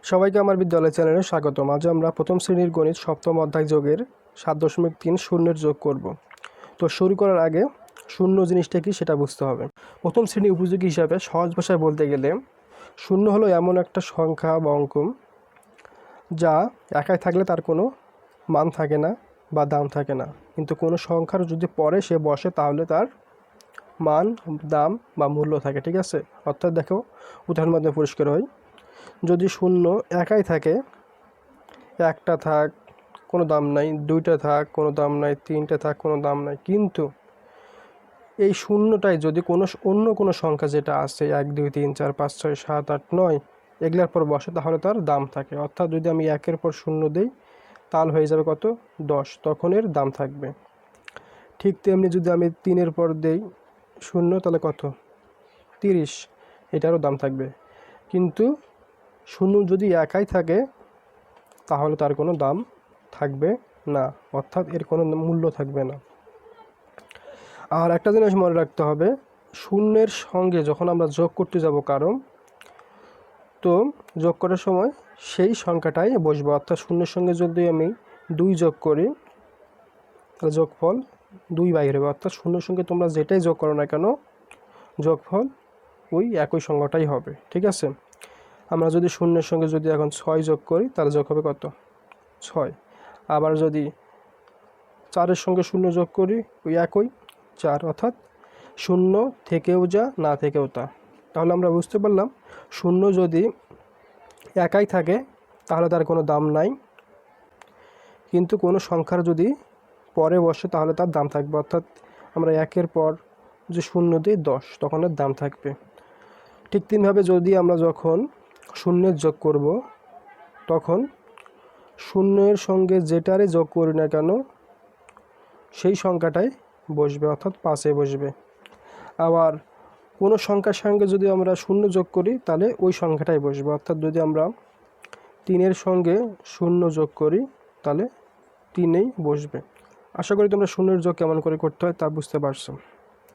সবাইকে আমার বিদ্যালয় চ্যানেলে স্বাগতম। আজ আমরা প্রথম শ্রেণীর গণিত সপ্তম অধ্যায় যোগের 7.3 শূন্যের যোগ করব। তো শুরু করার আগে শূন্য জিনিসটা কি সেটা বুঝতে হবে। প্রথম শ্রেণী উপযোগী হিসাবে সহজ ভাষায় বলতে গেলে শূন্য হলো এমন একটা সংখ্যা বা অঙ্ক যা একাই থাকলে তার কোনো মান থাকে না বা দাম থাকে না, কিন্তু কোনো সংখ্যার যদি পরে সে বসে তাহলে তার মান, দাম বা মূল্য থাকে। ঠিক আছে, অর্থাৎ দেখো উদাহরণের মধ্যে পরিষ্কার হয়, যদি শূন্য একাই থাকে, একটা থাক কোনো দাম নাই, দুইটা থাক কোনো দাম নাই, তিনটা থাক কোনো দাম নাই, কিন্তু এই শূন্যটাই যদি অন্য কোনো সংখ্যা যেটা আছে 1 2 3 4 5 6 7 8 9 এগুলার পর বসে তাহলে তার দাম থাকে। অর্থাৎ যদি আমি 1-এর পর শূন্য দিই তাহলে হয়ে যাবে কত, 10, তখন এর দাম থাকবে। ঠিক তেমনি যদি আমি 3-এর পর দেই শূন্য তাহলে কত, 30, এটারও দাম থাকবে। কিন্তু শূন্য যদি একাই থাকে তাহলে তার কোনো দাম থাকবে না, অর্থাৎ এর কোনো মূল্য থাকবে না। আর একটা জিনিস মনে রাখতে হবে, শূন্যের সঙ্গে যখন আমরা যোগ করতে যাব কারণ, তো যোগ করার সময় সেই সংখ্যাটাই বসবে। অর্থাৎ শূন্যের সঙ্গে যদি আমি 2 যোগ করি তাহলে যোগফল 2 বাইর হবে। অর্থাৎ শূন্যের সঙ্গে তোমরা যেটাই যোগ করো না কেন যোগফল ওই একই সংখ্যাটাই হবে। ঠিক আছে, আমরা যদি শূন্যের সঙ্গে যদি এখন 6 যোগ করি তাহলে যোগ হবে কত, 6। আবার যদি 4-এর সঙ্গে শূন্য যোগ করি ওই একই 4, অর্থাৎ শূন্য থেকেও যা না থেকেও তা। তাহলে আমরা বুঝতে পারলাম শূন্য যদি একাই থাকে তাহলে তার কোনো দাম নাই, কিন্তু কোনো সংখ্যার যদি পরে বসে তাহলে তার দাম থাকবে। অর্থাৎ আমরা 1-এর পর যে শূন্য দিই 10, তখন এর দাম থাকবে। ঠিক তেমনিভাবে যদি আমরা যখন শূন্যের যোগ করব তখন শূন্যের সঙ্গে যেটারে যোগ করি না কেন সেই সংখ্যাটাই বসবে, অর্থাৎ 5-এ বসবে। আবার কোনো সংখ্যার সঙ্গে যদি আমরা শূন্য যোগ করি তাহলে ওই সংখ্যাটাই বসবে। অর্থাৎ যদি আমরা 3-এর সঙ্গে শূন্য যোগ করি তাহলে 3-এই বসবে। আশা করি তোমরা শূন্যের যোগ কেমন করে করতে হয় তা বুঝতে পারছো।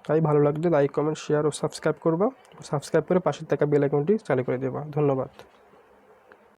তাই ভালো লাগলে লাইক, কমেন্ট, শেয়ার ও সাবস্ক্রাইব করবা। সাবস্ক্রাইব করে পাশের থাকা বেল আইকনটি চালু করে দেবা। ধন্যবাদ।